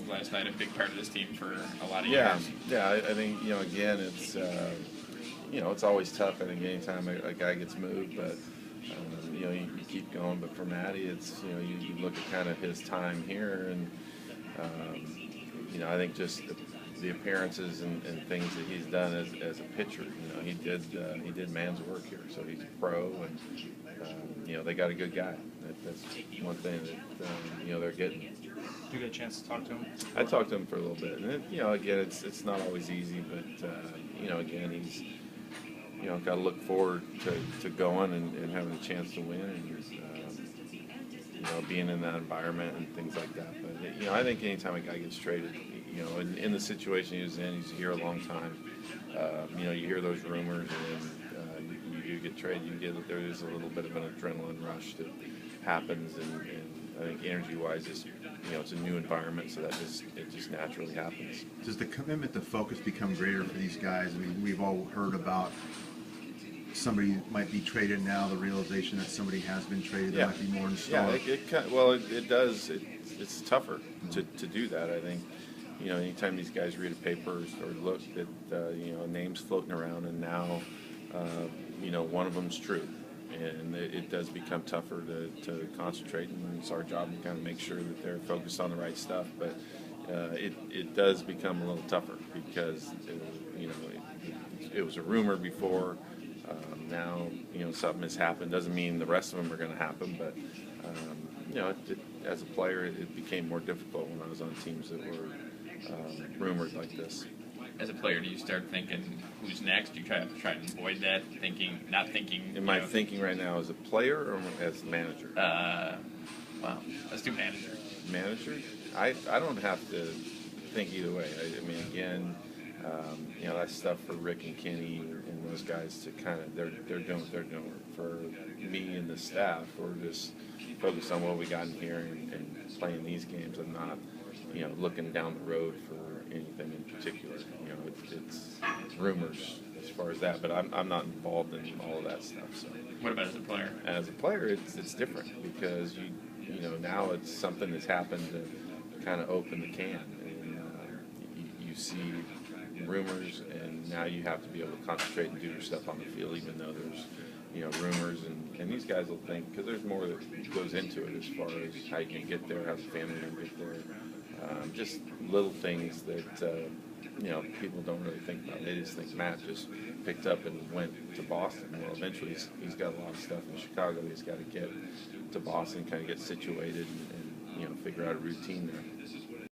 last night a big part of this team for a lot of Yeah, years. yeah. I think again, it's it's always tough. I think anytime a guy gets moved, but you keep going. But for Matty, it's you look at kind of his time here, and I think just the appearances and things that he's done as a pitcher. He did man's work here, so he's a pro, and they got a good guy. That's one thing that they're getting. Did you get a chance to talk to him? I talked to him for a little bit, and again, it's not always easy, but again, he's got to look forward to going and having a chance to win, and being in that environment and things like that. But I think anytime a guy gets traded, in the situation he was in, he's here a long time. You hear those rumors, and you do get traded. There is a little bit of an adrenaline rush that happens, and I think energy-wise, it's a new environment, so it just naturally happens. Does the commitment to focus become greater for these guys? I mean, we've all heard about somebody might be traded now, the realization that somebody has been traded, there might be more installed. Yeah, it does. It's tougher to do that, I think. Anytime these guys read a paper or look at, names floating around, and now, one of them's true. And it does become tougher to concentrate, and it's our job to kind of make sure that they're focused on the right stuff. But it does become a little tougher because, it was a rumor before. Now, something has happened. Doesn't mean the rest of them are going to happen, but, as a player, it became more difficult when I was on teams that were rumored like this. As a player, do you start thinking who's next? Do you try and avoid that, not thinking? Am I thinking right now as a player or as a manager? Well, let's do manager. Manager? I don't have to think either way. I mean, again, that stuff for Rick and Kenny and those guys to kind of they're doing what they're doing. For me and the staff, we're just focused on what we got in here and playing these games. I'm not, looking down the road for anything in particular. It's rumors as far as that, but I'm not involved in all of that stuff. So. What about as a player? As a player, it's different because now it's something that's happened to kind of open the can, and you see rumors, and now you have to be able to concentrate and do your stuff on the field, even though there's rumors, and these guys will think, because there's more that goes into it as far as how you can get there, how the family can get there, just little things that people don't really think about. They just think Matt just picked up and went to Boston. Well, eventually he's got a lot of stuff in Chicago. He's got to get to Boston, kind of get situated, and figure out a routine there.